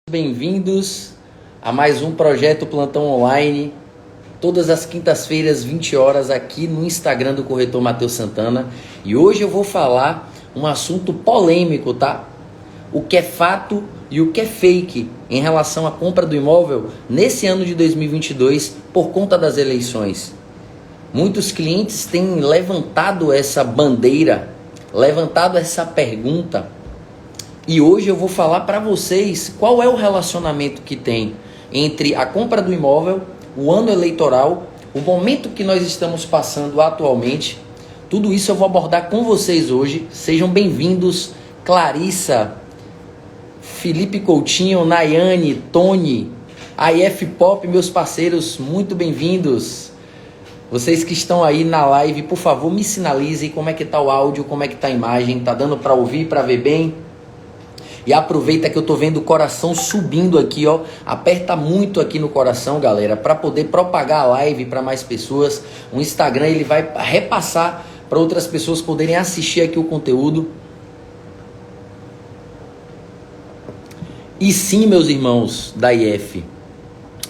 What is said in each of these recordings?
Bem-vindos a mais um projeto Plantão Online, todas as quintas-feiras, 20 horas, aqui no Instagram do corretor Matheus Santana. E hoje eu vou falar um assunto polêmico, tá? O que é fato e o que é fake em relação à compra do imóvel nesse ano de 2022 por conta das eleições. Muitos clientes têm levantado essa bandeira, levantado essa pergunta. E hoje eu vou falar para vocês qual é o relacionamento que tem entre a compra do imóvel, o ano eleitoral, o momento que nós estamos passando atualmente. Tudo isso eu vou abordar com vocês hoje. Sejam bem-vindos, Clarissa, Felipe Coutinho, Nayane, Tony, AF Pop, meus parceiros, muito bem-vindos. Vocês que estão aí na live, por favor, me sinalizem como é que tá o áudio, como é que tá a imagem, tá dando para ouvir, para ver bem? E aproveita que eu tô vendo o coração subindo aqui, ó. Aperta muito aqui no coração, galera, para poder propagar a live para mais pessoas. O Instagram ele vai repassar para outras pessoas poderem assistir aqui o conteúdo. E sim, meus irmãos da IF,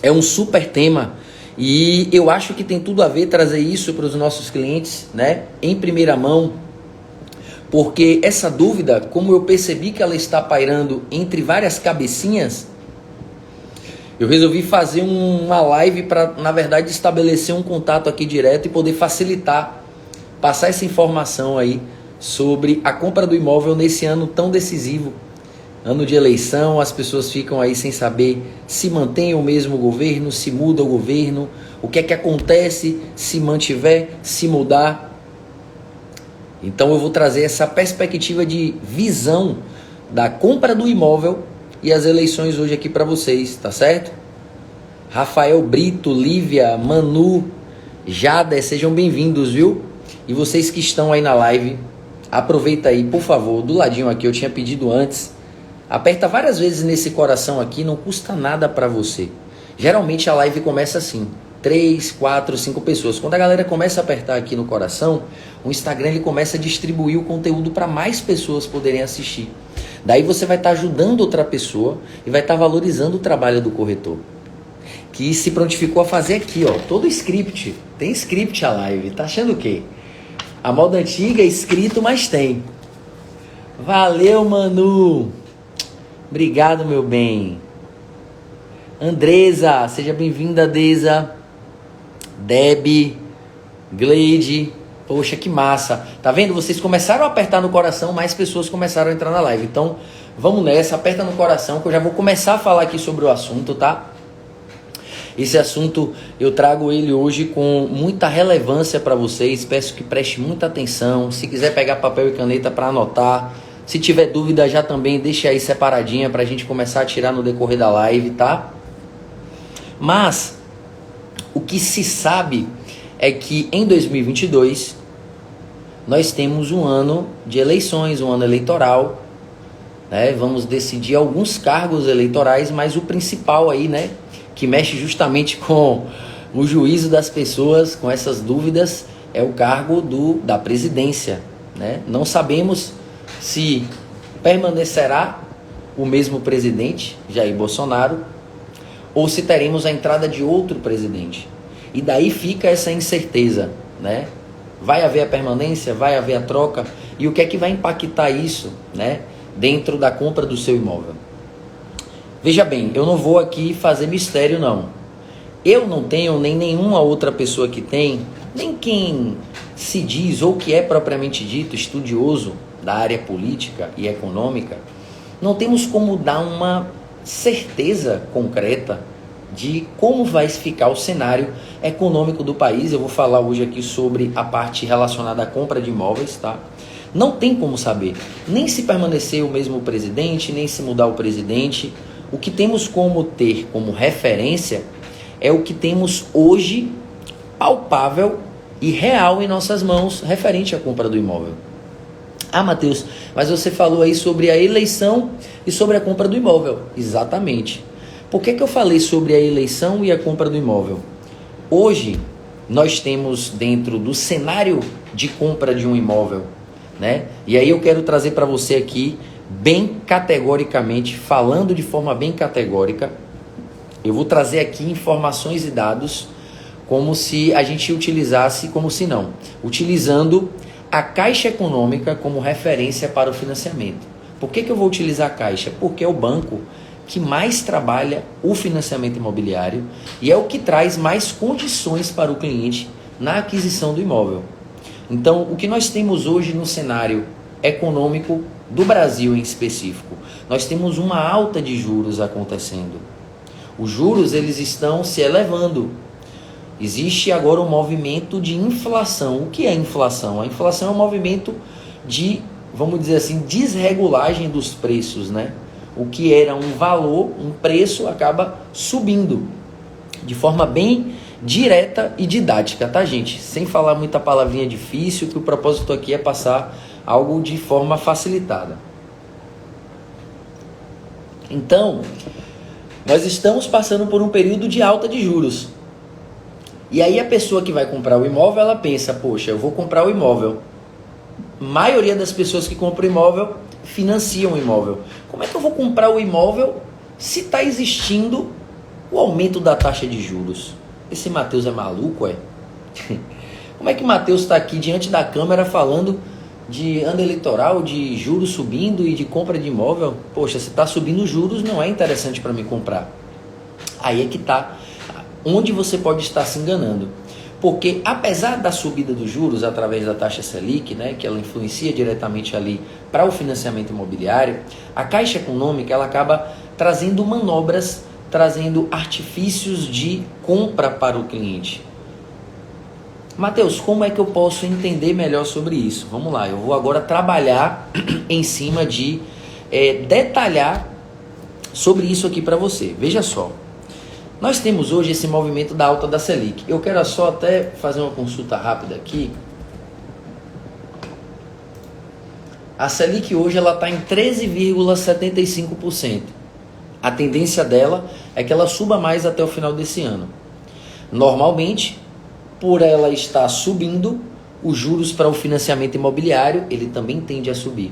é um super tema e eu acho que tem tudo a ver trazer isso para os nossos clientes, né? Em primeira mão. Porque essa dúvida, como eu percebi que ela está pairando entre várias cabecinhas, eu resolvi fazer uma live para, na verdade, estabelecer um contato aqui direto e poder facilitar, passar essa informação aí sobre a compra do imóvel nesse ano tão decisivo. Ano de eleição, as pessoas ficam aí sem saber se mantém o mesmo governo, se muda o governo, o que é que acontece se mantiver, se mudar. Então eu vou trazer essa perspectiva de visão da compra do imóvel e as eleições hoje aqui para vocês, tá certo? Rafael Brito, Lívia, Manu, Jada, sejam bem-vindos, viu? E vocês que estão aí na live, aproveita aí, por favor, do ladinho aqui, eu tinha pedido antes, aperta várias vezes nesse coração aqui, não custa nada para você. Geralmente a live começa assim, 3, 4, 5 pessoas. Quando a galera começa a apertar aqui no coração, o Instagram ele começa a distribuir o conteúdo para mais pessoas poderem assistir. Daí você vai estar ajudando outra pessoa e vai estar valorizando o trabalho do corretor, que se prontificou a fazer aqui, ó, todo script. Tem script a live, tá achando o quê? A moda antiga é escrito, mas tem. Valeu, Manu. Obrigado, meu bem. Andresa, seja bem-vinda, Deza. Deb, Gleide, poxa, que massa. Tá vendo? Vocês começaram a apertar no coração, mais pessoas começaram a entrar na live. Então, vamos nessa, aperta no coração, que eu já vou começar a falar aqui sobre o assunto, tá? Esse assunto, eu trago ele hoje com muita relevância para vocês. Peço que preste muita atenção. Se quiser pegar papel e caneta para anotar. Se tiver dúvida, já também deixa aí separadinha pra gente começar a tirar no decorrer da live, tá? Mas o que se sabe é que em 2022 nós temos um ano de eleições, um ano eleitoral, né? Vamos decidir alguns cargos eleitorais, mas o principal aí, né, que mexe justamente com o juízo das pessoas, com essas dúvidas, é o cargo da presidência, né? Não sabemos se permanecerá o mesmo presidente, Jair Bolsonaro, ou se teremos a entrada de outro presidente. E daí fica essa incerteza, né? Vai haver a permanência, vai haver a troca, e o que é que vai impactar isso, né, dentro da compra do seu imóvel? Veja bem, eu não vou aqui fazer mistério, não. Eu não tenho, nem nenhuma outra pessoa que tem, nem quem se diz ou que é propriamente dito estudioso da área política e econômica, não temos como dar uma certeza concreta de como vai ficar o cenário econômico do país. Eu vou falar hoje aqui sobre a parte relacionada à compra de imóveis, tá? Não tem como saber, nem se permanecer o mesmo presidente, nem se mudar o presidente. O que temos como ter como referência é o que temos hoje palpável e real em nossas mãos referente à compra do imóvel. Ah, Matheus, mas você falou aí sobre a eleição e sobre a compra do imóvel. Exatamente. Por que eu falei sobre a eleição e a compra do imóvel? Hoje, nós temos dentro do cenário de compra de um imóvel, né? E aí eu quero trazer para você aqui bem categoricamente, falando de forma bem categórica, eu vou trazer aqui informações e dados como se a gente utilizasse, como se não, utilizando a Caixa Econômica como referência para o financiamento. Por que eu vou utilizar a Caixa? Porque é o banco que mais trabalha o financiamento imobiliário e é o que traz mais condições para o cliente na aquisição do imóvel. Então, o que nós temos hoje no cenário econômico do Brasil em específico, nós temos uma alta de juros acontecendo. Os juros, eles estão se elevando. Existe agora um movimento de inflação. O que é inflação? A inflação é um movimento de, vamos dizer assim, desregulagem dos preços, né? O que era um valor, um preço, acaba subindo de forma bem direta e didática, tá, gente? Sem falar muita palavrinha difícil, que o propósito aqui é passar algo de forma facilitada. Então, nós estamos passando por um período de alta de juros. E aí a pessoa que vai comprar o imóvel, ela pensa, poxa, eu vou comprar o imóvel. A maioria das pessoas que compram imóvel financiam o imóvel. Como é que eu vou comprar o imóvel se está existindo o aumento da taxa de juros? Esse Matheus é maluco, é? Como é que Matheus está aqui diante da câmera falando de ano eleitoral, de juros subindo e de compra de imóvel? Poxa, se está subindo os juros, não é interessante para mim comprar. Aí é que está onde você pode estar se enganando. Porque apesar da subida dos juros através da taxa Selic, né, que ela influencia diretamente ali para o financiamento imobiliário, a Caixa Econômica ela acaba trazendo manobras, trazendo artifícios de compra para o cliente. Matheus, como é que eu posso entender melhor sobre isso? Vamos lá, eu vou agora trabalhar em cima de detalhar sobre isso aqui para você. Veja só. Nós temos hoje esse movimento da alta da Selic. Eu quero só até fazer uma consulta rápida aqui. A Selic hoje ela está em 13,75%. A tendência dela é que ela suba mais até o final desse ano. Normalmente, por ela estar subindo, os juros para o financiamento imobiliário ele também tende a subir.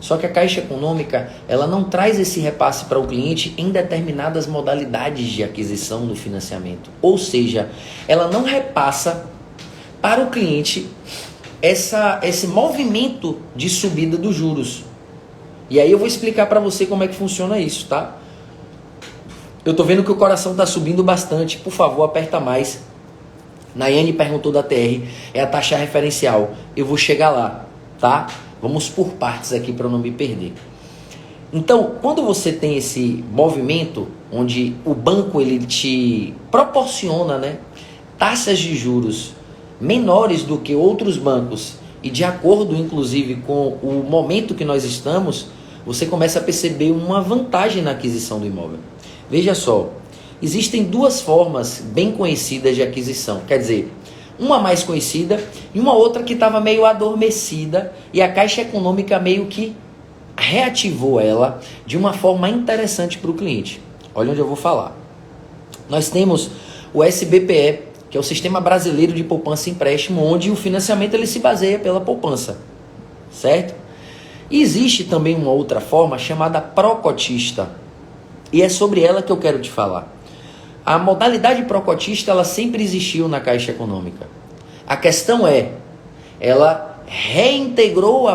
Só que a Caixa Econômica, ela não traz esse repasse para o cliente em determinadas modalidades de aquisição do financiamento. Ou seja, ela não repassa para o cliente esse movimento de subida dos juros. E aí eu vou explicar para você como é que funciona isso, tá? Eu tô vendo que o coração está subindo bastante. Por favor, aperta mais. Nayane perguntou da TR, é a taxa referencial. Eu vou chegar lá, tá? Vamos por partes aqui para não me perder. Então, quando você tem esse movimento onde o banco ele te proporciona, né, taxas de juros menores do que outros bancos e de acordo, inclusive, com o momento que nós estamos, você começa a perceber uma vantagem na aquisição do imóvel. Veja só, existem duas formas bem conhecidas de aquisição. Quer dizer, uma mais conhecida e uma outra que estava meio adormecida e a Caixa Econômica meio que reativou ela de uma forma interessante para o cliente. Olha onde eu vou falar. Nós temos o SBPE, que é o Sistema Brasileiro de Poupança e Empréstimo, onde o financiamento ele se baseia pela poupança, certo? E existe também uma outra forma chamada pró-cotista, e é sobre ela que eu quero te falar. A modalidade pró-cotista, ela sempre existiu na Caixa Econômica. A questão é, ela reintegrou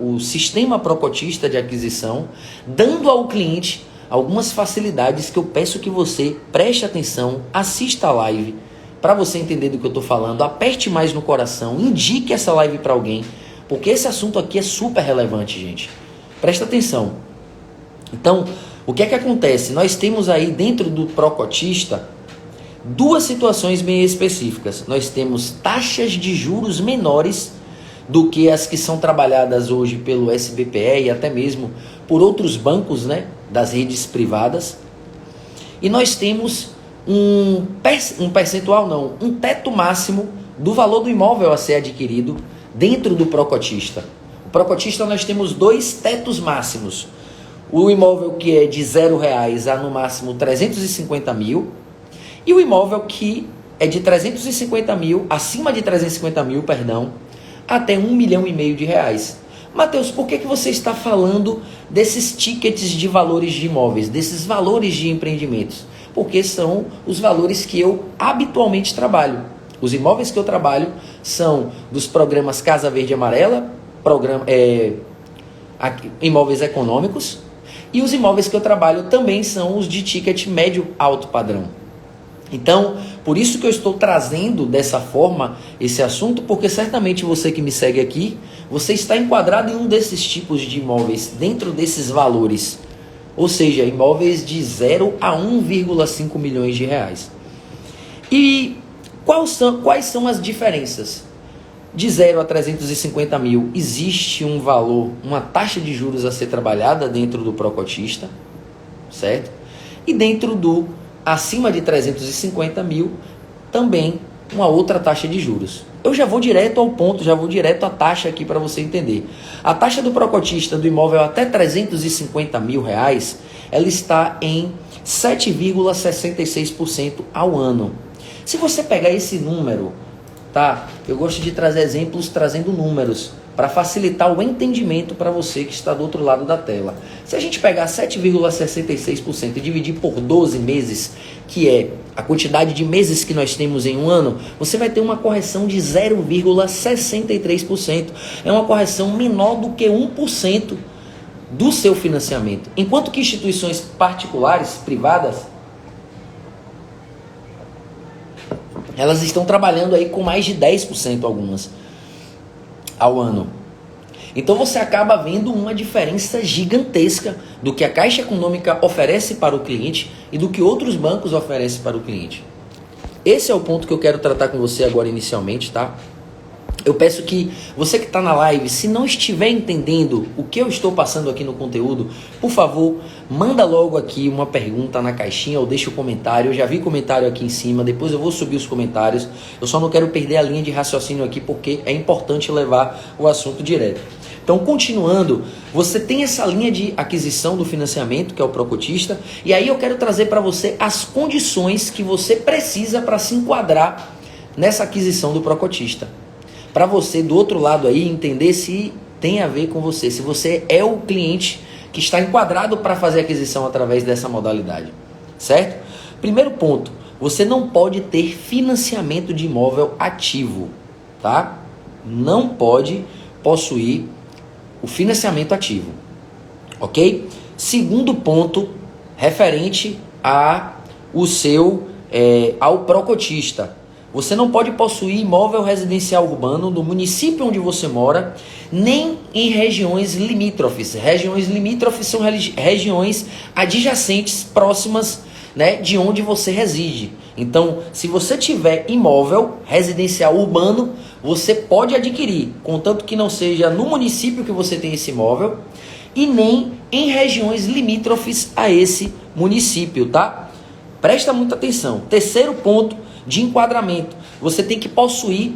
o sistema pró-cotista de aquisição, dando ao cliente algumas facilidades que eu peço que você preste atenção, assista a live, para você entender do que eu estou falando, aperte mais no coração, indique essa live para alguém, porque esse assunto aqui é super relevante, gente. Presta atenção. Então, o que é que acontece? Nós temos aí dentro do pró-cotista duas situações bem específicas. Nós temos taxas de juros menores do que as que são trabalhadas hoje pelo SBPE e até mesmo por outros bancos, né, das redes privadas. E nós temos um teto máximo do valor do imóvel a ser adquirido dentro do pró-cotista. O pró-cotista nós temos dois tetos máximos. O imóvel que é de R$0 a no máximo 350 mil e o imóvel que é de 350 mil, acima de 350 mil, perdão, até R$1,5 milhão. Mateus, por que você está falando desses tickets de valores de imóveis, desses valores de empreendimentos? Porque são os valores que eu habitualmente trabalho. Os imóveis que eu trabalho são dos programas Casa Verde e Amarela, imóveis econômicos, e os imóveis que eu trabalho também são os de ticket médio alto padrão. Então, por isso que eu estou trazendo dessa forma esse assunto, porque certamente você que me segue aqui, você está enquadrado em um desses tipos de imóveis, dentro desses valores. Ou seja, imóveis de 0 a 1,5 milhões de reais. E quais são as diferenças? De 0 a 350 mil, existe um valor, uma taxa de juros a ser trabalhada dentro do pró-cotista, certo? E dentro do acima de 350 mil, também uma outra taxa de juros. Eu já vou direto ao ponto, já vou direto à taxa aqui para você entender. A taxa do pró-cotista do imóvel até 350 mil reais, ela está em 7,66% ao ano. Se você pegar esse número, tá? Eu gosto de trazer exemplos trazendo números, para facilitar o entendimento para você que está do outro lado da tela. Se a gente pegar 7,66% e dividir por 12 meses, que é a quantidade de meses que nós temos em um ano, você vai ter uma correção de 0,63%. É uma correção menor do que 1% do seu financiamento. Enquanto que instituições particulares, privadas, elas estão trabalhando aí com mais de 10% algumas ao ano. Então você acaba vendo uma diferença gigantesca do que a Caixa Econômica oferece para o cliente e do que outros bancos oferecem para o cliente. Esse é o ponto que eu quero tratar com você agora inicialmente, tá? Eu peço que você que está na live, se não estiver entendendo o que eu estou passando aqui no conteúdo, por favor, manda logo aqui uma pergunta na caixinha ou deixa o comentário. Eu já vi comentário aqui em cima, depois eu vou subir os comentários. Eu só não quero perder a linha de raciocínio aqui porque é importante levar o assunto direto. Então, continuando, você tem essa linha de aquisição do financiamento, que é o pró-cotista, e aí eu quero trazer para você as condições que você precisa para se enquadrar nessa aquisição do pró-cotista. Para você, do outro lado aí, entender se tem a ver com você, se você é o cliente que está enquadrado para fazer a aquisição através dessa modalidade, certo? Primeiro ponto, você não pode ter financiamento de imóvel ativo, tá? Não pode possuir o financiamento ativo, ok? Segundo ponto, referente ao pró-cotista. Você não pode possuir imóvel residencial urbano no município onde você mora, nem em regiões limítrofes. Regiões limítrofes são regiões adjacentes, próximas, né, de onde você reside. Então, se você tiver imóvel residencial urbano, você pode adquirir, contanto que não seja no município que você tem esse imóvel e nem em regiões limítrofes a esse município, tá? Presta muita atenção. Terceiro ponto de enquadramento, você tem que possuir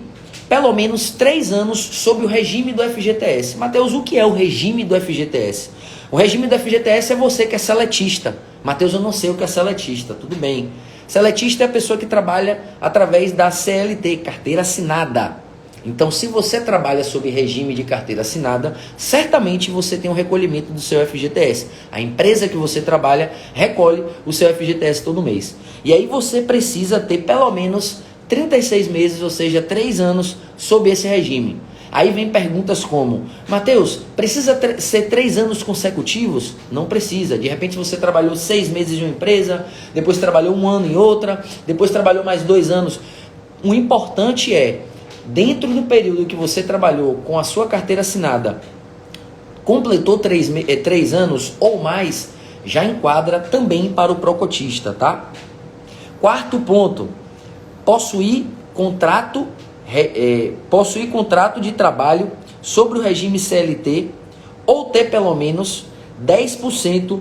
pelo menos 3 anos sob o regime do FGTS. Mateus, o que é o regime do FGTS? O regime do FGTS é você que é seletista. Mateus, eu não sei o que é seletista. Tudo bem. Seletista é a pessoa que trabalha através da CLT, carteira assinada. Então, se você trabalha sob regime de carteira assinada, certamente você tem um recolhimento do seu FGTS. A empresa que você trabalha recolhe o seu FGTS todo mês. E aí você precisa ter pelo menos 36 meses, ou seja, 3 anos sob esse regime. Aí vem perguntas como: Mateus, precisa ser 3 anos consecutivos? Não precisa. De repente você trabalhou 6 meses em uma empresa, depois trabalhou 1 ano em outra, depois trabalhou mais 2 anos. O importante é, dentro do período que você trabalhou com a sua carteira assinada, completou 3 anos ou mais, já enquadra também para o pró-cotista, tá? Quarto ponto, possuir contrato de trabalho sobre o regime CLT ou ter pelo menos 10%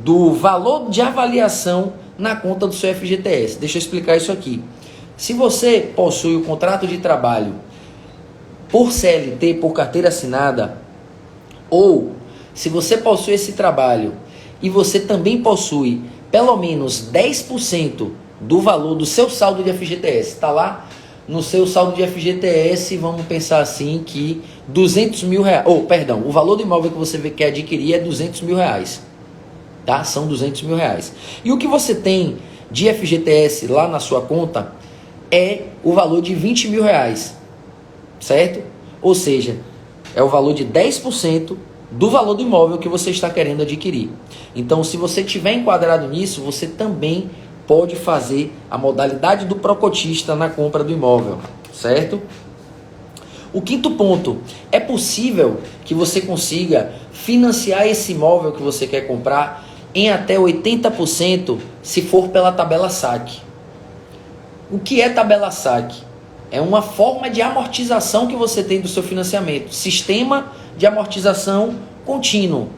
do valor de avaliação na conta do seu FGTS. Deixa eu explicar isso aqui. Se você possui o contrato de trabalho por CLT, por carteira assinada, ou se você possui esse trabalho e você também possui pelo menos 10% do valor do seu saldo de FGTS, está lá no seu saldo de FGTS, vamos pensar assim, que 200 mil reais, perdão, o valor do imóvel que você quer adquirir é 200 mil reais, tá? São 200 mil reais. E o que você tem de FGTS lá na sua conta é o valor de 20 mil reais, certo? Ou seja, é o valor de 10% do valor do imóvel que você está querendo adquirir. Então, se você estiver enquadrado nisso, você também pode fazer a modalidade do procotista na compra do imóvel, certo? O quinto ponto, é possível que você consiga financiar esse imóvel que você quer comprar em até 80% se for pela tabela SAC. O que é tabela SAC? É uma forma de amortização que você tem do seu financiamento, sistema de amortização contínuo.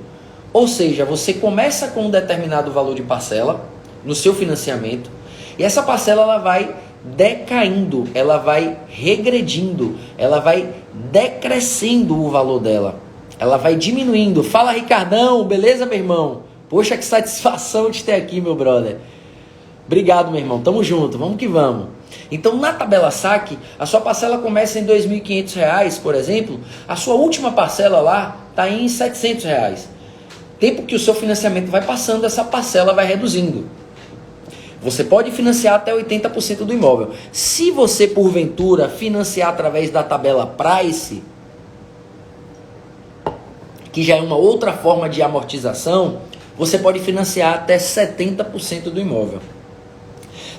Ou seja, você começa com um determinado valor de parcela no seu financiamento, e essa parcela ela vai decaindo, ela vai regredindo, ela vai decrescendo o valor dela, ela vai diminuindo. Fala, Ricardão, beleza, meu irmão? Poxa, que satisfação de ter aqui, meu brother. Obrigado, meu irmão, tamo junto, vamos que vamos. Então, na tabela SAC, a sua parcela começa em R$ 2.500, por exemplo, a sua última parcela lá está em R$ 700. Tempo que o seu financiamento vai passando, essa parcela vai reduzindo. Você pode financiar até 80% do imóvel. Se você, porventura, financiar através da tabela Price, que já é uma outra forma de amortização, você pode financiar até 70% do imóvel.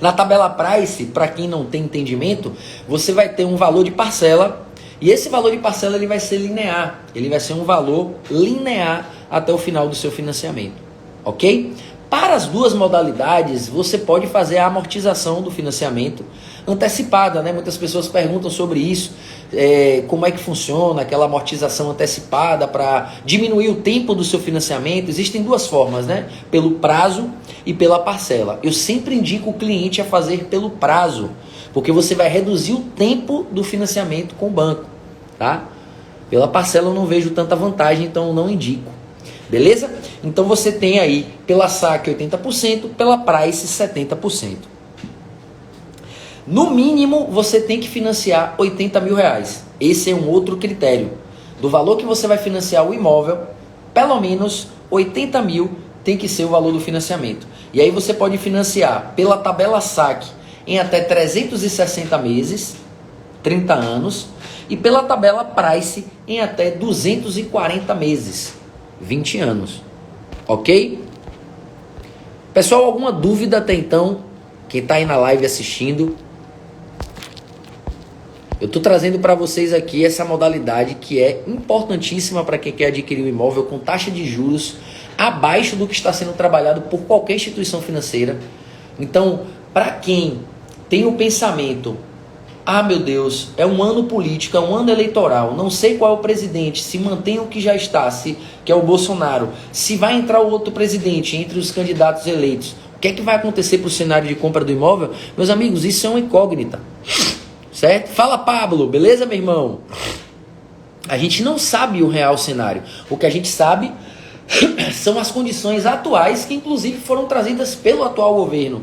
Na tabela Price, para quem não tem entendimento, você vai ter um valor de parcela, e esse valor de parcela ele vai ser linear. Ele vai ser um valor linear até o final do seu financiamento. Ok? Para as duas modalidades, você pode fazer a amortização do financiamento antecipada, né? Muitas pessoas perguntam sobre isso, como é que funciona aquela amortização antecipada para diminuir o tempo do seu financiamento. Existem duas formas, né? Pelo prazo e pela parcela. Eu sempre indico o cliente a fazer pelo prazo, porque você vai reduzir o tempo do financiamento com o banco, tá? Pela parcela eu não vejo tanta vantagem, então eu não indico. Beleza? Então você tem aí pela SAC 80%, pela Price 70%. No mínimo você tem que financiar 80 mil reais. Esse é um outro critério. Do valor que você vai financiar o imóvel, pelo menos 80 mil tem que ser o valor do financiamento. E aí você pode financiar pela tabela SAC em até 360 meses, 30 anos, e pela tabela Price em até 240 meses, 20 anos. Ok? Pessoal, alguma dúvida até então? Quem está aí na live assistindo? Eu estou trazendo para vocês aqui essa modalidade que é importantíssima para quem quer adquirir um imóvel com taxa de juros abaixo do que está sendo trabalhado por qualquer instituição financeira. Então, para quem tem o pensamento, meu Deus, é um ano político, é um ano eleitoral, não sei qual é o presidente, se mantém o que já está, que é o Bolsonaro, se vai entrar o outro presidente entre os candidatos eleitos, o que é que vai acontecer para o cenário de compra do imóvel? Meus amigos, isso é uma incógnita, certo? Fala, Pablo, beleza, meu irmão? A gente não sabe o real cenário, o que a gente sabe são as condições atuais que inclusive foram trazidas pelo atual governo.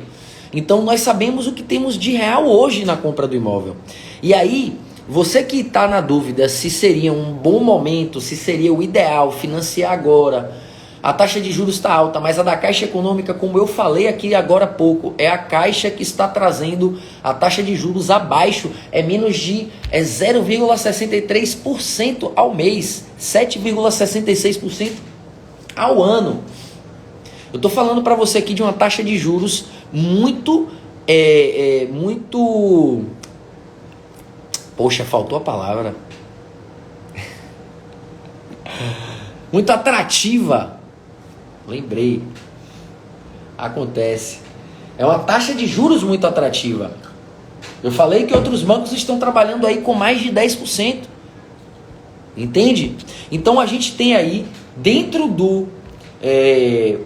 Então nós sabemos o que temos de real hoje na compra do imóvel. E aí, você que está na dúvida se seria um bom momento, se seria o ideal financiar agora, a taxa de juros está alta, mas a da Caixa Econômica, como eu falei aqui agora há pouco, é a Caixa que está trazendo a taxa de juros abaixo, é menos de 0,63% ao mês, 7,66% ao ano. Eu estou falando para você aqui de uma taxa de juros muito, poxa, faltou a palavra, muito atrativa, lembrei, acontece, é uma taxa de juros muito atrativa. Eu falei que outros bancos estão trabalhando aí com mais de 10%, entende? Então a gente tem aí, dentro do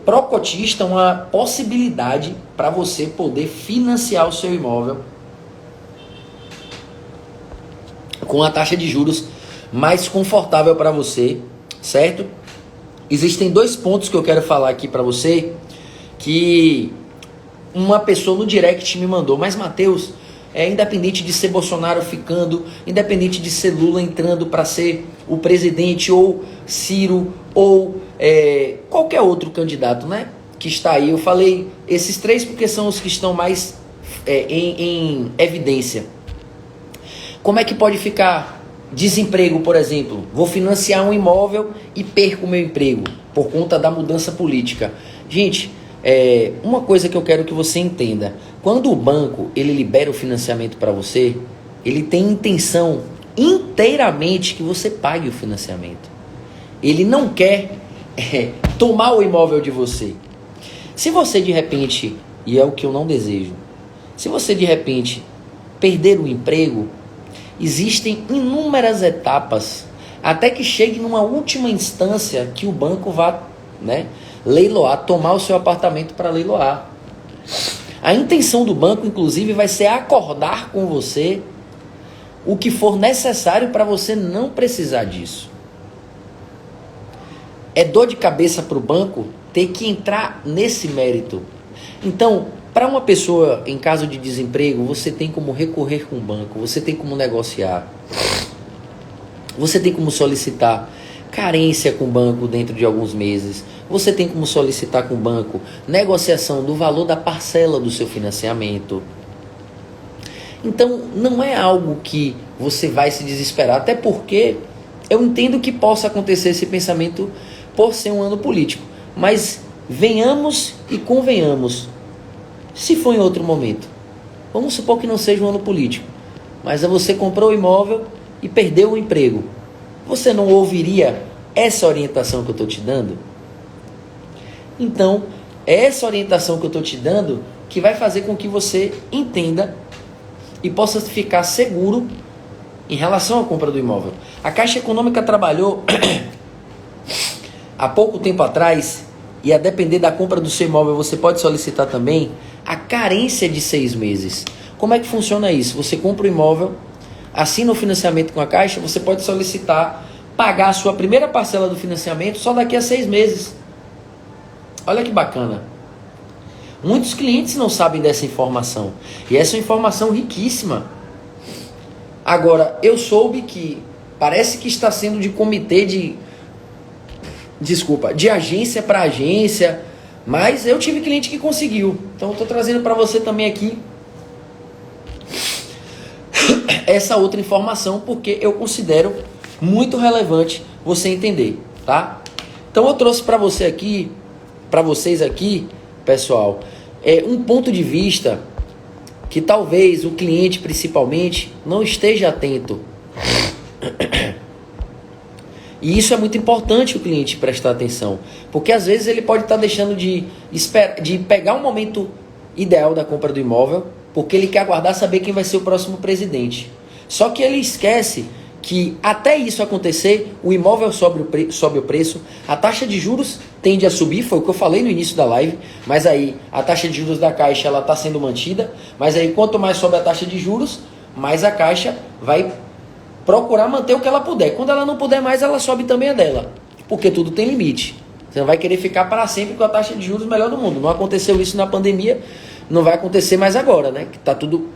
procotista, uma possibilidade para você poder financiar o seu imóvel com a taxa de juros mais confortável para você, certo? Existem dois pontos que eu quero falar aqui para você, que uma pessoa no direct me mandou: mas Matheus, independente de ser Bolsonaro ficando, independente de ser Lula entrando para ser o presidente, ou Ciro, ou qualquer outro candidato, né, que está aí. Eu falei esses três porque são os que estão mais em evidência. Como é que pode ficar desemprego, por exemplo? Vou financiar um imóvel e perco o meu emprego por conta da mudança política. Gente, uma coisa que eu quero que você entenda: quando o banco ele libera o financiamento para você, ele tem intenção inteiramente que você pague o financiamento. Ele não quer tomar o imóvel de você. Se você de repente, e é o que eu não desejo, se você de repente perder o emprego, existem inúmeras etapas até que chegue numa última instância que o banco vá, né, leiloar, tomar o seu apartamento para leiloar. A intenção do banco, inclusive, vai ser acordar com você o que for necessário para você não precisar disso. É dor de cabeça para o banco ter que entrar nesse mérito. Então, para uma pessoa em caso de desemprego, você tem como recorrer com o banco, você tem como negociar, você tem como solicitar carência com o banco dentro de alguns meses, você tem como solicitar com o banco negociação do valor da parcela do seu financiamento. Então, não é algo que você vai se desesperar, até porque eu entendo que possa acontecer esse pensamento por ser um ano político, mas venhamos e convenhamos. Se for em outro momento, vamos supor que não seja um ano político, mas você comprou o imóvel e perdeu o emprego, você não ouviria essa orientação que eu estou te dando? Então, é essa orientação que eu estou te dando que vai fazer com que você entenda e possa ficar seguro em relação à compra do imóvel. A Caixa Econômica trabalhou há pouco tempo atrás, e a depender da compra do seu imóvel, você pode solicitar também a carência de 6 meses. Como é que funciona isso? Você compra o imóvel, assina o financiamento com a Caixa, você pode solicitar pagar a sua primeira parcela do financiamento só daqui a 6 meses. Olha que bacana. Muitos clientes não sabem dessa informação, e essa é uma informação riquíssima. Agora, eu soube que parece que está sendo de comitê de agência para agência, mas eu tive cliente que conseguiu. Então eu estou trazendo para você também aqui essa outra informação, porque eu considero muito relevante você entender, tá? Então eu trouxe para você aqui, para vocês aqui, pessoal, um ponto de vista que talvez o cliente principalmente não esteja atento. E isso é muito importante o cliente prestar atenção, porque às vezes ele pode estar deixando de pegar um momento ideal da compra do imóvel, porque ele quer aguardar saber quem vai ser o próximo presidente. Só que ele esquece que até isso acontecer, o imóvel sobe o preço, a taxa de juros tende a subir, foi o que eu falei no início da live, mas aí a taxa de juros da Caixa ela está sendo mantida, mas aí quanto mais sobe a taxa de juros, mais a Caixa vai procurar manter o que ela puder. Quando ela não puder mais, ela sobe também a dela, porque tudo tem limite. Você não vai querer ficar para sempre com a taxa de juros melhor do mundo. Não aconteceu isso na pandemia, não vai acontecer mais agora, né? Que está tudo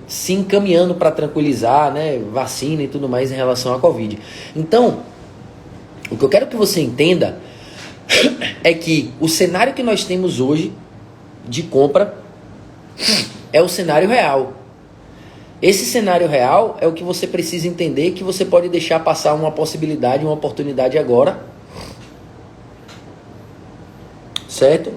se encaminhando para tranquilizar, né? Vacina e tudo mais em relação à Covid. Então, o que eu quero que você entenda é que o cenário que nós temos hoje de compra é o cenário real. Esse cenário real é o que você precisa entender, que você pode deixar passar uma possibilidade, uma oportunidade agora, certo?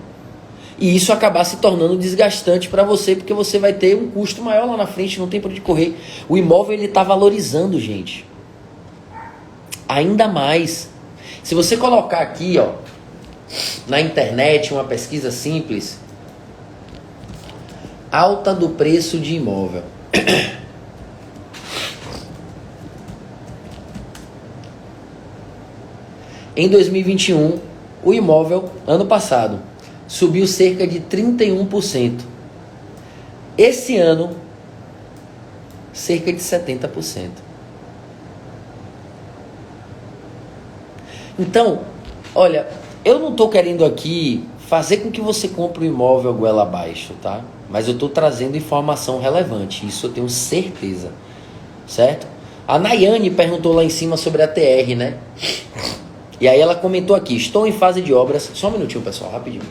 E isso acabar se tornando desgastante para você, porque você vai ter um custo maior lá na frente, não tem por onde correr. O imóvel ele está valorizando, gente. Ainda mais. Se você colocar aqui, ó, na internet, uma pesquisa simples, alta do preço de imóvel. Em 2021, o imóvel, ano passado, subiu cerca de 31%. Esse ano, cerca de 70%. Então, olha, eu não estou querendo aqui fazer com que você compre o imóvel goela abaixo, tá? Mas eu estou trazendo informação relevante, isso eu tenho certeza, certo? A Nayane perguntou lá em cima sobre a TR, né? E aí ela comentou aqui, estou em fase de obras... Só um minutinho, pessoal, rapidinho.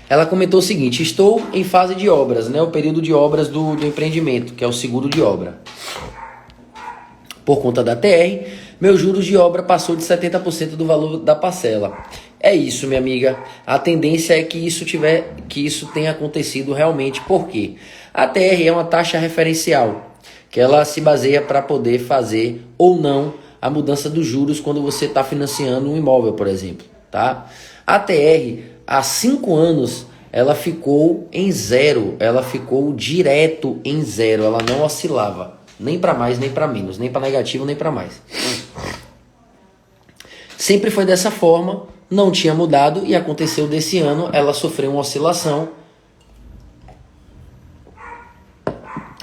Ela comentou o seguinte, estou em fase de obras, né? O período de obras do empreendimento, que é o seguro de obra. Por conta da TR, meus juros de obra passou de 70% do valor da parcela. É isso, minha amiga. A tendência é que isso tenha acontecido realmente. Por quê? A TR é uma taxa referencial, que ela se baseia para poder fazer ou não a mudança dos juros quando você está financiando um imóvel, por exemplo, tá? A TR, há 5 anos, ela ficou em zero, ela ficou direto em zero, ela não oscilava, nem para mais, nem para menos, nem para negativo, nem para mais. Sempre foi dessa forma, não tinha mudado e aconteceu desse ano, ela sofreu uma oscilação.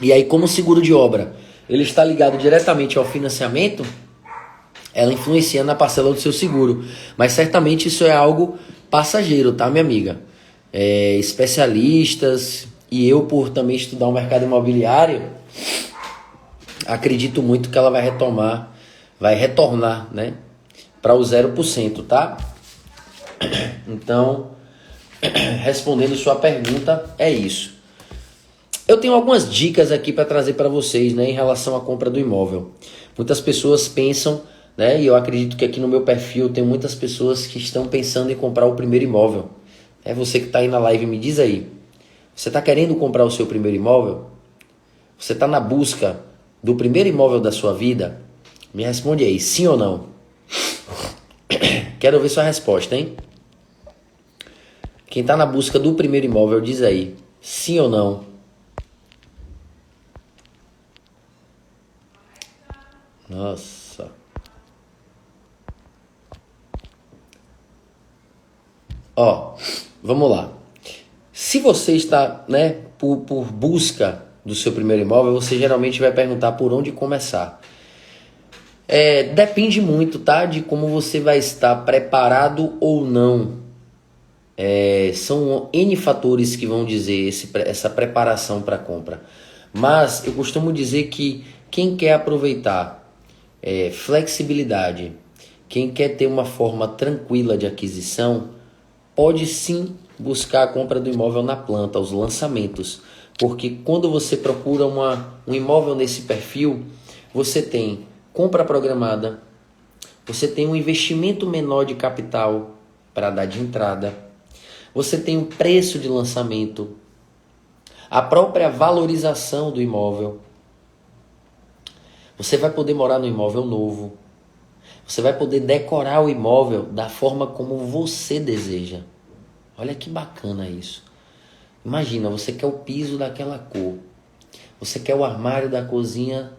E aí, como o seguro de obra ele está ligado diretamente ao financiamento, ela influencia na parcela do seu seguro. Mas certamente isso é algo passageiro, tá, minha amiga? Especialistas e eu, por também estudar o mercado imobiliário, acredito muito que ela vai retornar, né, para o 0%, tá? Então, respondendo sua pergunta, é isso. Eu tenho algumas dicas aqui para trazer para vocês, né, em relação à compra do imóvel. Muitas pessoas pensam, né, e eu acredito que aqui no meu perfil tem muitas pessoas que estão pensando em comprar o primeiro imóvel. É você que está aí na live, me diz aí. Você está querendo comprar o seu primeiro imóvel? Você está na busca do primeiro imóvel da sua vida? Me responde aí, sim ou não? Quero ver sua resposta, hein? Quem está na busca do primeiro imóvel, diz aí, sim ou não? Nossa. Ó, vamos lá. Se você está, né, por busca do seu primeiro imóvel, você geralmente vai perguntar por onde começar. Depende muito, tá, de como você vai estar preparado ou não. São N fatores que vão dizer essa preparação para a compra. Mas eu costumo dizer que quem quer aproveitar flexibilidade, quem quer ter uma forma tranquila de aquisição, pode sim buscar a compra do imóvel na planta, os lançamentos. Porque quando você procura um imóvel nesse perfil, você tem compra programada, você tem um investimento menor de capital para dar de entrada, você tem o preço de lançamento, a própria valorização do imóvel. Você vai poder morar no imóvel novo. Você vai poder decorar o imóvel da forma como você deseja. Olha que bacana isso. Imagina, você quer o piso daquela cor. Você quer o armário da cozinha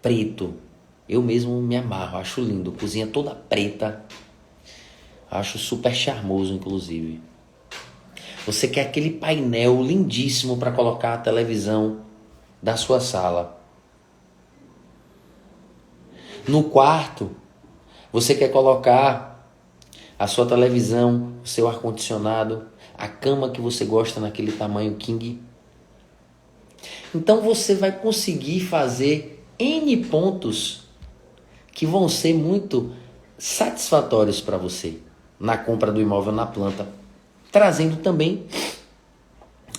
preto. Eu mesmo me amarro, acho lindo. Cozinha toda preta. Acho super charmoso, inclusive. Você quer aquele painel lindíssimo para colocar a televisão da sua sala. No quarto, você quer colocar a sua televisão, o seu ar-condicionado, a cama que você gosta naquele tamanho king. Então você vai conseguir fazer N pontos que vão ser muito satisfatórios para você na compra do imóvel na planta, trazendo também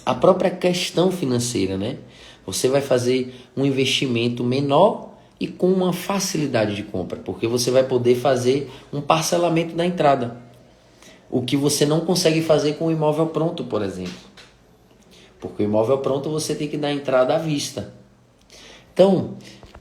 a própria questão financeira, né? Você vai fazer um investimento menor e com uma facilidade de compra, porque você vai poder fazer um parcelamento da entrada, o que você não consegue fazer com o imóvel pronto, por exemplo, porque o imóvel pronto você tem que dar entrada à vista. Então,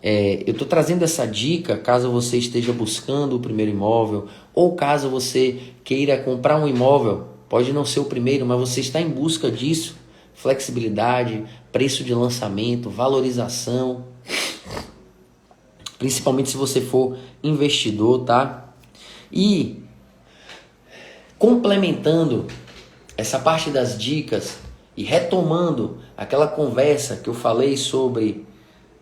eu estou trazendo essa dica caso você esteja buscando o primeiro imóvel, ou caso você queira comprar um imóvel, pode não ser o primeiro, mas você está em busca disso, flexibilidade, preço de lançamento, valorização, principalmente se você for investidor, tá? E complementando essa parte das dicas e retomando aquela conversa que eu falei sobre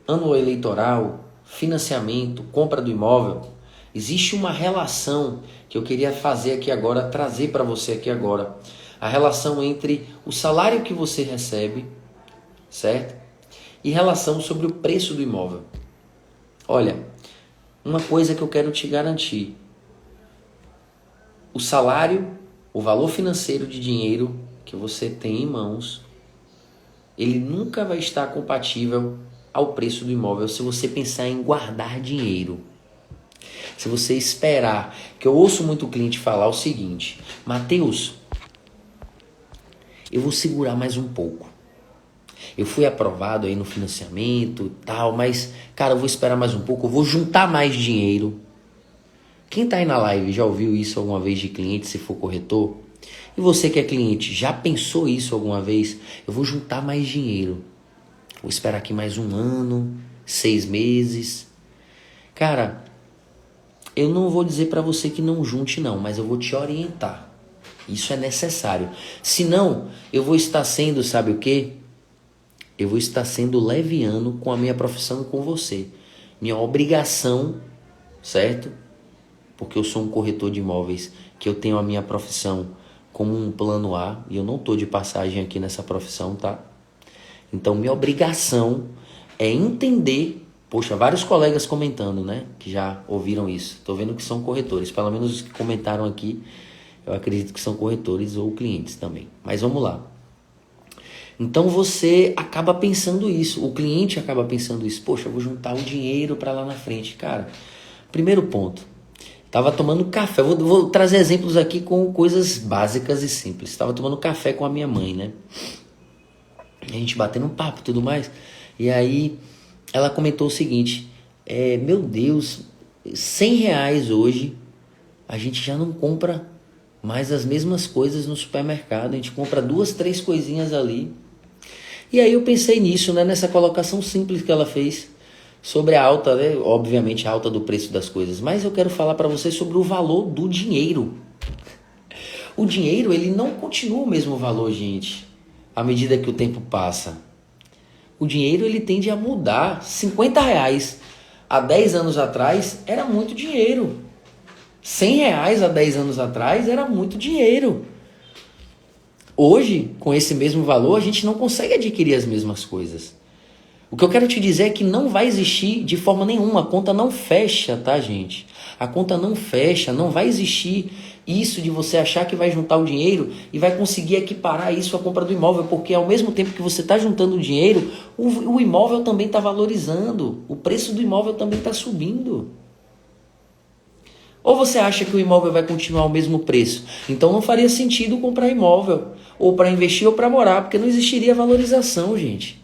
ano eleitoral, financiamento, compra do imóvel, Existe uma relação que eu queria fazer aqui agora, trazer para você aqui agora. A relação entre o salário que você recebe, certo? E relação sobre o preço do imóvel. Olha, uma coisa que eu quero te garantir. O salário, o valor financeiro de dinheiro que você tem em mãos, ele nunca vai estar compatível ao preço do imóvel se você pensar em guardar dinheiro. Se você esperar, que eu ouço muito cliente falar o seguinte: Matheus, eu vou segurar mais um pouco. Eu fui aprovado aí no financiamento e tal, mas, cara, eu vou esperar mais um pouco, eu vou juntar mais dinheiro. Quem tá aí na live já ouviu isso alguma vez de cliente, se for corretor? E você que é cliente, já pensou isso alguma vez? Eu vou juntar mais dinheiro. Vou esperar aqui mais um ano, 6 meses. Cara, eu não vou dizer para você que não junte não, mas eu vou te orientar. Isso é necessário. Senão, eu vou estar sendo, sabe o quê? Eu vou estar sendo leviano com a minha profissão e com você. Minha obrigação, certo? Porque eu sou um corretor de imóveis, que eu tenho a minha profissão como um plano A, e eu não estou de passagem aqui nessa profissão, tá? Então, minha obrigação é entender. Poxa, vários colegas comentando, né? Que já ouviram isso. Estou vendo que são corretores. Pelo menos os que comentaram aqui, eu acredito que são corretores ou clientes também. Mas vamos lá. Então você acaba pensando isso. O cliente acaba pensando isso. Poxa, eu vou juntar o dinheiro para lá na frente. Cara, primeiro ponto. Tava tomando café. Vou trazer exemplos aqui com coisas básicas e simples. Tava tomando café com a minha mãe, né? A gente batendo um papo e tudo mais. E aí ela comentou o seguinte: meu Deus, R$ 100 hoje a gente já não compra mais as mesmas coisas no supermercado. A gente compra 2, 3 coisinhas ali. E aí eu pensei nisso, né? Nessa colocação simples que ela fez sobre a alta, né? Obviamente a alta do preço das coisas. Mas eu quero falar para você sobre o valor do dinheiro. O dinheiro, ele não continua o mesmo valor, gente, à medida que o tempo passa. O dinheiro, ele tende a mudar. R$ 50 há 10 anos atrás era muito dinheiro. R$ 100 há 10 anos atrás era muito dinheiro. Hoje, com esse mesmo valor, a gente não consegue adquirir as mesmas coisas. O que eu quero te dizer é que não vai existir de forma nenhuma. A conta não fecha, tá, gente? A conta não fecha, não vai existir isso de você achar que vai juntar o dinheiro e vai conseguir equiparar isso à compra do imóvel, porque ao mesmo tempo que você está juntando o dinheiro, o imóvel também está valorizando, o preço do imóvel também está subindo. Ou você acha que o imóvel vai continuar o mesmo preço? Então não faria sentido comprar imóvel, ou para investir ou para morar, porque não existiria valorização, gente.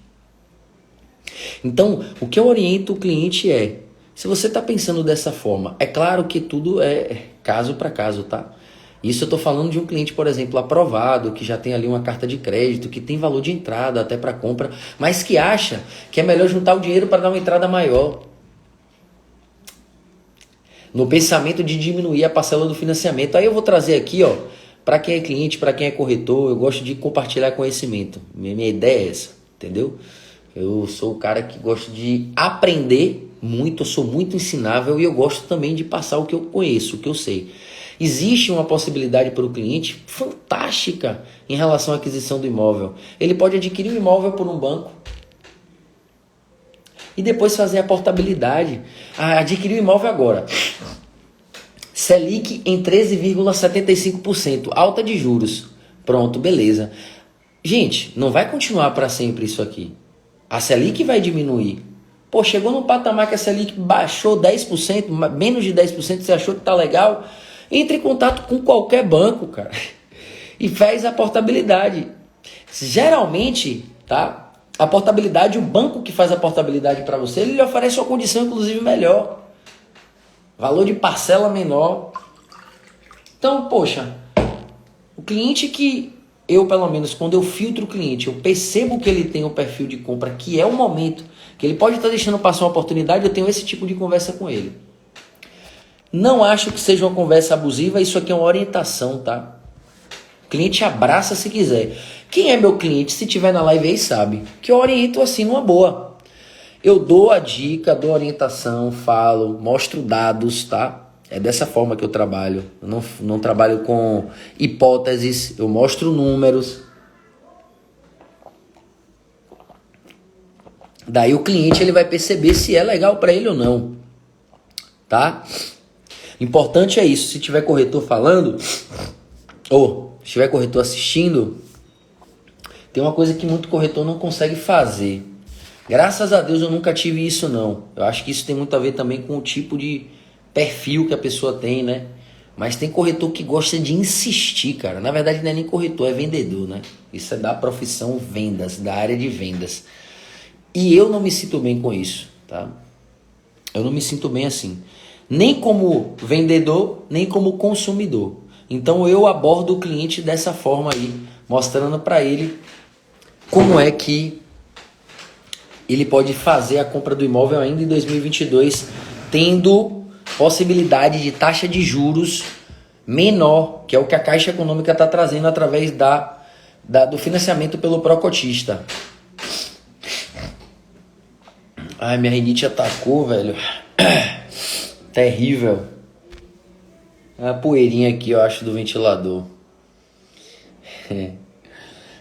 Então, o que eu oriento o cliente é, se você está pensando dessa forma, é claro que tudo é caso para caso, tá? Isso eu estou falando de um cliente, por exemplo, aprovado, que já tem ali uma carta de crédito, que tem valor de entrada até para compra, mas que acha que é melhor juntar o dinheiro para dar uma entrada maior. No pensamento de diminuir a parcela do financiamento. Aí eu vou trazer aqui, ó, para quem é cliente, para quem é corretor, eu gosto de compartilhar conhecimento. Minha ideia é essa, entendeu? Eu sou o cara que gosta de aprender muito, eu sou muito ensinável e eu gosto também de passar o que eu conheço, o que eu sei. Existe uma possibilidade para o cliente fantástica em relação à aquisição do imóvel. Ele pode adquirir o imóvel por um banco e depois fazer a portabilidade. Adquirir o imóvel agora. Selic em 13,75%, alta de juros. Pronto, beleza. Gente, não vai continuar para sempre isso aqui. A Selic vai diminuir. Pô, chegou num patamar que a Selic baixou 10%, menos de 10%, você achou que tá legal? Entre em contato com qualquer banco, cara, e faz a portabilidade. Geralmente, tá? A portabilidade, o banco que faz a portabilidade para você, ele lhe oferece uma condição inclusive melhor. Valor de parcela menor. Então, poxa, o cliente que eu, pelo menos, quando eu filtro o cliente, eu percebo que ele tem um perfil de compra, que é o momento, que ele pode estar deixando passar uma oportunidade, eu tenho esse tipo de conversa com ele. Não acho que seja uma conversa abusiva, isso aqui é uma orientação, tá? O cliente abraça se quiser. Quem é meu cliente, se tiver na live aí, sabe que eu oriento assim numa boa. Eu dou a dica, dou a orientação, falo, mostro dados, tá? É dessa forma que eu trabalho. Eu não trabalho com hipóteses, eu mostro números. Daí o cliente ele vai perceber se é legal para ele ou não, tá? Importante é isso. Se tiver corretor falando, ou se tiver corretor assistindo, tem uma coisa que muito corretor não consegue fazer. Graças a Deus eu nunca tive isso não. Eu acho que isso tem muito a ver também com o tipo de perfil que a pessoa tem, né? Mas tem corretor que gosta de insistir, cara. Na verdade não é nem corretor, é vendedor, né? Isso é da profissão vendas, da área de vendas. E eu não me sinto bem com isso, tá? Eu não me sinto bem assim. Nem como vendedor, nem como consumidor. Então eu abordo o cliente dessa forma aí, mostrando para ele como é que ele pode fazer a compra do imóvel ainda em 2022, tendo possibilidade de taxa de menor, que é o que a Caixa Econômica está trazendo através do financiamento pelo Procotista. Ai, minha rinite atacou, velho. Terrível. É uma poeirinha aqui, eu acho, do ventilador.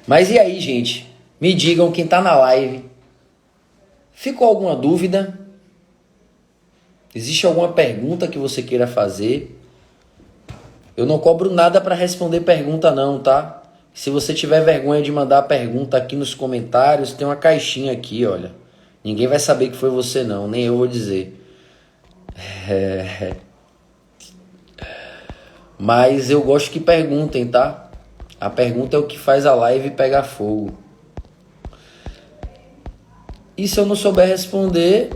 Mas e aí, gente? Me digam quem tá na live. Ficou alguma dúvida? Existe alguma pergunta que você queira fazer? Eu não cobro nada para responder pergunta não, tá? Se você tiver vergonha de mandar a pergunta aqui nos comentários, tem uma caixinha aqui, olha. Ninguém vai saber que foi você não, nem eu vou dizer. Mas eu gosto que perguntem, tá? A pergunta é o que faz a live pegar fogo. E se eu não souber responder,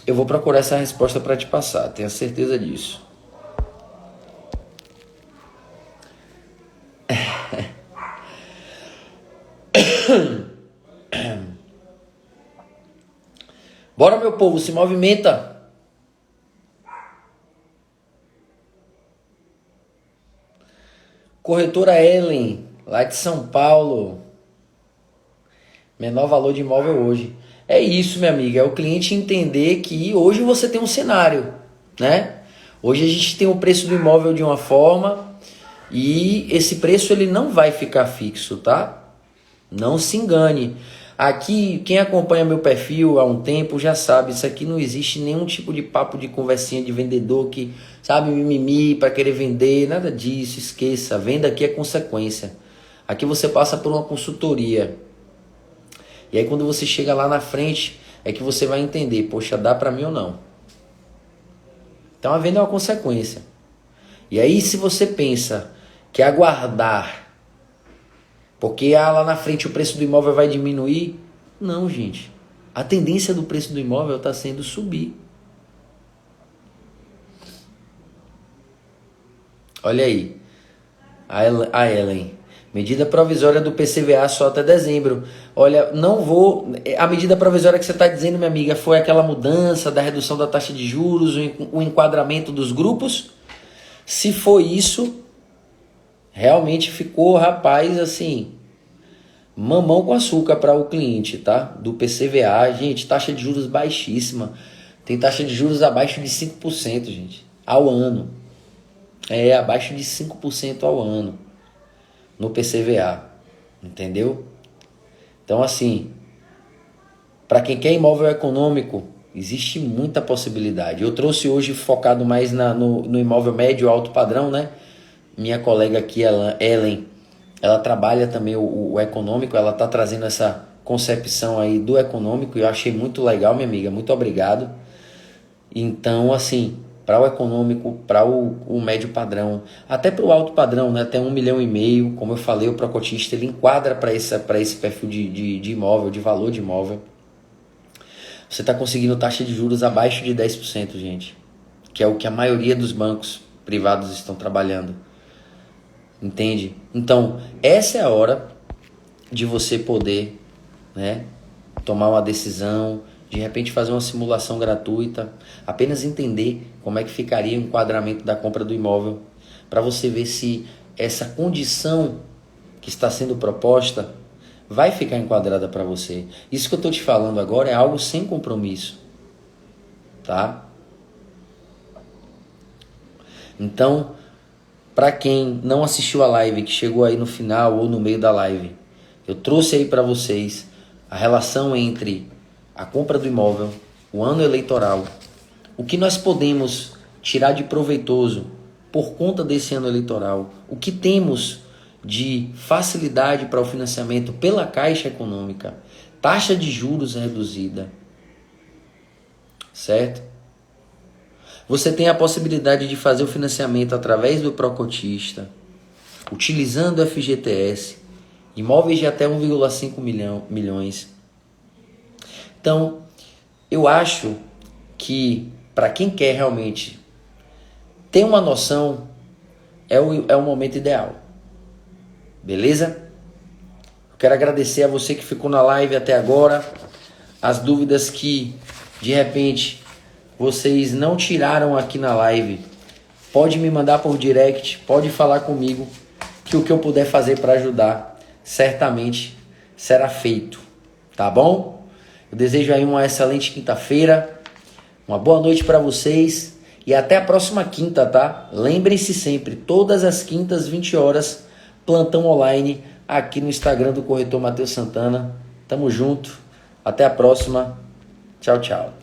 eu vou procurar essa resposta para te passar, tenha certeza disso. Bora, meu povo, se movimenta. Corretora Ellen, lá de São Paulo. Menor valor de imóvel hoje. É isso, minha amiga. É o cliente entender que hoje você tem um cenário, né? Hoje a gente tem o preço do imóvel de uma forma e esse preço ele não vai ficar fixo, tá? Não se engane. Aqui, quem acompanha meu perfil há um tempo já sabe, isso aqui não existe nenhum tipo de papo de conversinha de vendedor que, sabe, mimimi para querer vender, nada disso, esqueça. Venda aqui é consequência. Aqui você passa por uma consultoria. E aí quando você chega lá na frente, é que você vai entender, poxa, dá para mim ou não. Então a venda é uma consequência. E aí se você pensa que aguardar porque lá na frente o preço do imóvel vai diminuir, não, gente. A tendência do preço do imóvel está sendo subir. Olha aí, a Ellen. Medida provisória do PCVA só até dezembro. Olha, não vou... A medida provisória que você está dizendo, minha amiga, foi aquela mudança da redução da taxa de juros, o enquadramento dos grupos? Se foi isso, realmente ficou, rapaz, assim, mamão com açúcar para o cliente, tá? Do PCVA, gente, taxa de juros baixíssima. Tem taxa de juros abaixo de 5%, gente, ao ano. É, abaixo de 5% ao ano no PCVA, entendeu? Então, assim, para quem quer imóvel econômico, existe muita possibilidade. Eu trouxe hoje focado mais no imóvel médio alto padrão, né? Minha colega aqui, Ellen, ela trabalha também o econômico, ela tá trazendo essa concepção aí do econômico e eu achei muito legal, minha amiga, muito obrigado. Então, assim, para o econômico, para o médio padrão, até para o alto padrão, né? Até 1,5 milhão, como eu falei, o Procotista ele enquadra para esse perfil de imóvel, de valor de imóvel. Você está conseguindo taxa de juros abaixo de 10%, gente, que é o que a maioria dos bancos privados estão trabalhando. Entende? Então, essa é a hora de você poder, né, tomar uma decisão, de repente fazer uma simulação gratuita, apenas entender como é que ficaria o enquadramento da compra do imóvel, para você ver se essa condição que está sendo proposta vai ficar enquadrada para você. Isso que eu estou te falando agora é algo sem compromisso, tá? Então, para quem não assistiu a live, que chegou aí no final ou no meio da live, eu trouxe aí para vocês a relação entre a compra do imóvel, o ano eleitoral, o que nós podemos tirar de proveitoso por conta desse ano eleitoral, o que temos de facilidade para o financiamento pela Caixa Econômica, taxa de juros reduzida, certo? Você tem a possibilidade de fazer o financiamento através do Procotista, utilizando o FGTS, imóveis de até 1,5 milhões. Então, eu acho que para quem quer realmente ter uma noção, é o momento ideal. Beleza? Eu quero agradecer a você que ficou na live até agora. As dúvidas que, de repente, vocês não tiraram aqui na live, pode me mandar por direct, pode falar comigo, que o que eu puder fazer para ajudar, certamente será feito. Tá bom? Eu desejo aí uma excelente quinta-feira, uma boa noite para vocês e até a próxima quinta, tá? Lembrem-se sempre, todas as quintas, 20 horas, plantão online aqui no Instagram do Corretor Matheus Santana. Tamo junto, até a próxima, tchau, tchau.